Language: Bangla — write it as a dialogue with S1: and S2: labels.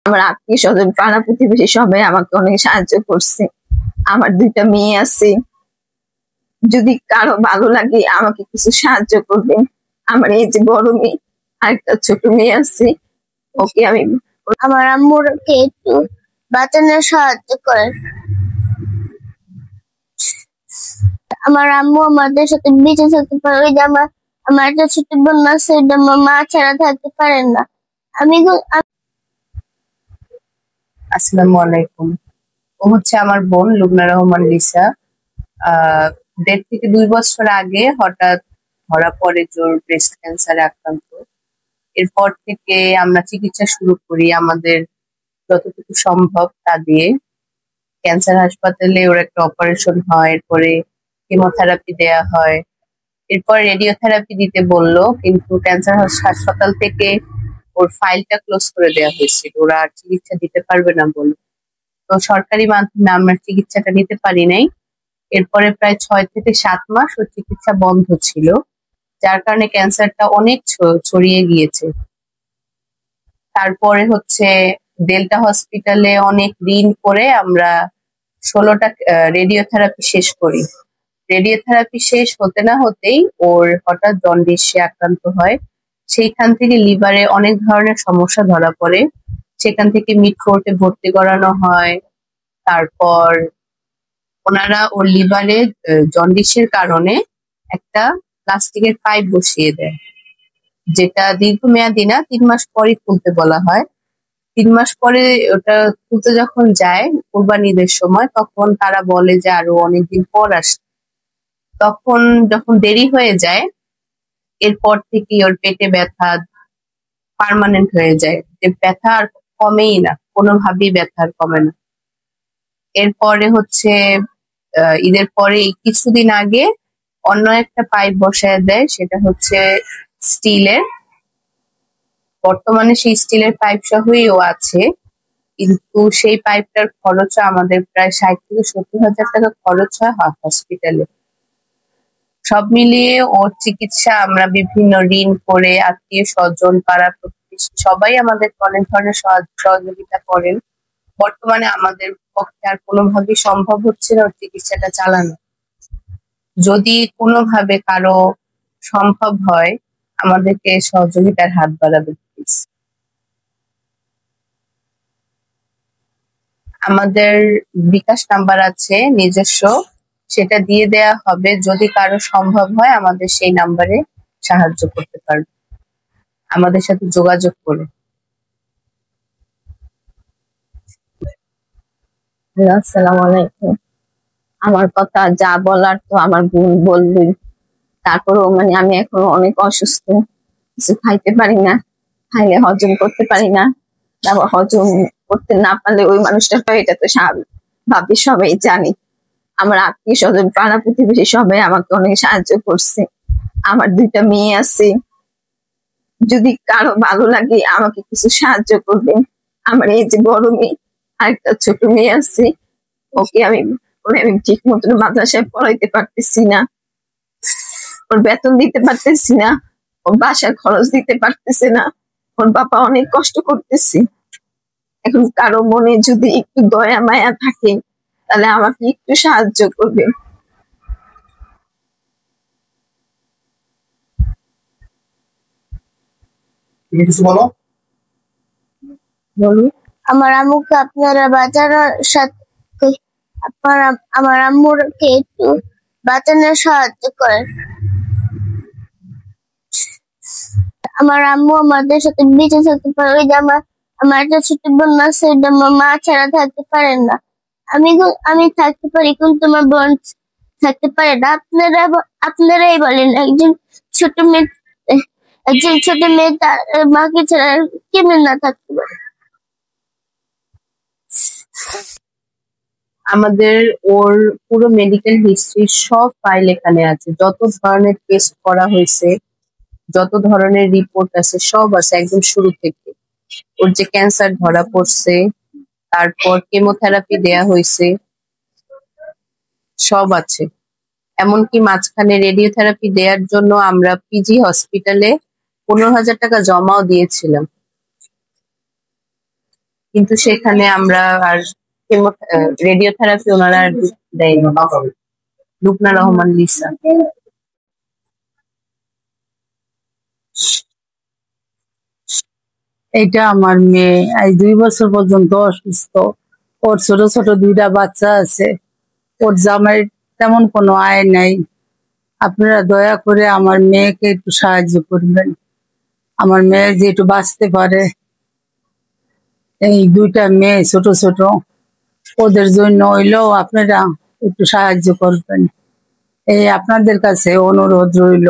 S1: আমার আত্মীয় স্বজন পাড়া প্রতিবেশী সবাই আমাকে অনেক সাহায্য করছে। আমার 2টা মেয়ে আছে, যদি কারো ভালো লাগে আমাকে কিছু সাহায্য করবেন। আমার এই যে বড় মেয়ে, আরেকটা ছোট মেয়ে আছে, ওকে আমি
S2: আমার আম্মুকে একটু বাঁচানোর সাহায্য করেন। আমার আম্মু আমাদের সাথে বেঁচে থাকতে পারে। ওই যে আমার একটা ছোট বোন আছে, ওইটা আমার মা ছাড়া থাকতে পারেন না।
S3: আসসালামু আলাইকুম। ও হচ্ছে আমার বোন লুবনা রহমান লিসা। 1.5 থেকে 2 বছর আগে হঠাৎ ধরা পড়ে জোর ব্রেস্ট ক্যান্সারে আক্রান্ত। এরপর থেকে আমরা চিকিৎসা শুরু করি আমাদের যতটুকু সম্ভব তা দিয়ে। ক্যান্সার হাসপাতালে ওর একটা অপারেশন হয়, এরপরে কেমোথেরাপি দেয়া হয়, এরপর রেডিওথেরাপি দিতে বললো, কিন্তু ক্যান্সার হাসপাতাল থেকে ওর ফাইলটা ক্লোজ করে দেওয়া হয়েছিল, ওরা আর চিকিৎসা দিতে পারবে না বলে। তো সরকারি মাধ্যমে আমরা চিকিৎসাটা নিতে পারি নাই। এরপরে প্রায় 6 থেকে 7 মাস ওর চিকিৎসা বন্ধ ছিল, যার কারণে ক্যান্সারটা অনেক ছড়িয়ে গিয়েছে। তারপরে হচ্ছে ডেল্টা হসপিটালে অনেক ঋণ করে আমরা 16টা রেডিওথেরাপি শেষ করি। রেডিওথেরাপি শেষ হতে না হতেই ওর হঠাৎ জন্ডিসে আক্রান্ত হয়। সেইখান থেকে লিভারে অনেক ধরনের সমস্যা ধরা পড়ে, সেখান থেকে মিডকোর্টে ভর্তি করানো হয়। তারপর ওনারা ওর লিভারে জন্ডিসের কারণে একটা প্লাস্টিকের পাইপ বসিয়ে দেয়, যেটা দীর্ঘমেয়াদী না, 3 মাস পরে খুলতে বলা হয়। 3 মাস পরে ওটা খুলতে যখন যায় কুরবানি ঈদের সময়, তখন তারা বলে যে আরো অনেকদিন পর আসবে। তখন যখন দেরি হয়ে যায়, এরপর থেকে ওর পেটে ব্যথা পার্মানেন্ট হয়ে যায়, যে ব্যথা আর কমেই না, কোনোভাবেই ব্যথা আর কমে না। এরপরে হচ্ছে ঈদের পরে কিছুদিন আগে অন্য একটা পাইপ বসায় দেয়, সেটা হচ্ছে স্টিলের। বর্তমানে সেই স্টিলের পাইপ সহই ও আছে, কিন্তু সেই পাইপটার খরচ আমাদের প্রায় 60 থেকে 70 হাজার টাকা খরচ হয় হসপিটালে। সব মিলিয়ে ওর চিকিৎসা আমরা বিভিন্ন ঋণ করে, আত্মীয় স্বজন পাড়া প্রতিবেশী সবাই আমাদের অনেক ধরনের সহযোগিতা করেন। বর্তমানে আমাদের পক্ষে আর কোনোভাবেই সম্ভব হচ্ছে না ওর চিকিৎসাটা চালানো। যদি কোনোভাবে কারো সম্ভব হয় আমাদেরকে সহযোগিতার হাত বাড়াবে প্লিজ। আমাদের বিকাশ নাম্বার আছে নিজস্ব, সেটা দিয়ে দেয়া হবে, যদি কারো সম্ভব হয় আমাদের সেই নাম্বারে সাহায্য করতে পারবে, আমাদের সাথে যোগাযোগ করে।
S1: আসসালামু আলাইকুম। আমার কথা যা বলার তো আমার বোন বলবই। তারপরেও আমি এখন অনেক অসুস্থ, কিছু খাইতে পারি না, খাইলে হজম করতে পারি না। তারপর হজম করতে না পারলে ওই মানুষটা তো, এটা তো স্বাভাবিক ভাবি, সবাই জানি। আমার আত্মীয় স্বজন পাড়া প্রতিবেশী সবাই আমাকে অনেক সাহায্য করছে। আমার 2টা মেয়ে আছে, যদি কারো ভালো লাগে আমাকে কিছু সাহায্য করবেন। আমার এই যে বড় মেয়ে, আরেকটা ছোট মেয়ে আছে, ওকে আমি ঠিক মতন মাদ্রাসায় পড়াইতে পারতেছি না, ওর বেতন দিতে পারতেছি না, ওর বাসার খরচ দিতে পারতেছে না, ওর বাবা অনেক কষ্ট করতেছে। এখন কারো মনে যদি একটু দয়া মায়া থাকে তাহলে আমাকে একটু সাহায্য করবে। বলুন।
S2: আমার আম্মুকে আপনারা বাঁচানোর সাথে আমার আম্মুকে একটু বাঁচানোর সাহায্য করেন। আমার আম্মু আমাদের সাথে বেঁচে থাকতে পারে। ওই যে আমার একটা ছোট বোন আছে, ওইটা আমার মা ছাড়া থাকতে পারেন না। আমি থাকতে পারি, কিন্তু আমার বোন থাকতে পারে না। আপনারাই বলেন, একজন ছোট মেয়ে তার মাকে ছাড়া কেমন না থাকতে পারে।
S3: আমাদের ওর পুরো মেডিকেল হিস্ট্রি সব ফাইল এখানে আছে, যত ধরনের টেস্ট করা হয়েছে, যত ধরনের রিপোর্ট আছে সব আছে, একদম শুরু থেকে। ওর যে ক্যান্সার ধরা পড়ছে, তারপর কেমোথেরাপি দেয়া হয়েছে, সব আছে। এমনকি মাঝখানে রেডিওথেরাপি দেওয়ার জন্য আমরা পিজি হসপিটালে 15,000 টাকা জমাও দিয়েছিলাম। কিন্তু সেখানে আমরা আর রেডিওথেরাপি ওনারা আর দেয়নি। লুবনা রহমান লিসা।
S4: এটা আমার মেয়ে, আজ 2 বছর পর্যন্ত অসুস্থ। ওর ছোট ছোট 2টা বাচ্চা আছে। ওর জামাই তেমন কোনো আয় নাই। আপনারা দয়া করে আমার মেয়েকে একটু সাহায্য করবেন, আমার মেয়ে যে একটু বাঁচতে পারে। এই 2টা মেয়ে ছোট ছোট, ওদের জন্য হইলেও আপনারা একটু সাহায্য করবেন, এই আপনাদের কাছে অনুরোধ রইল।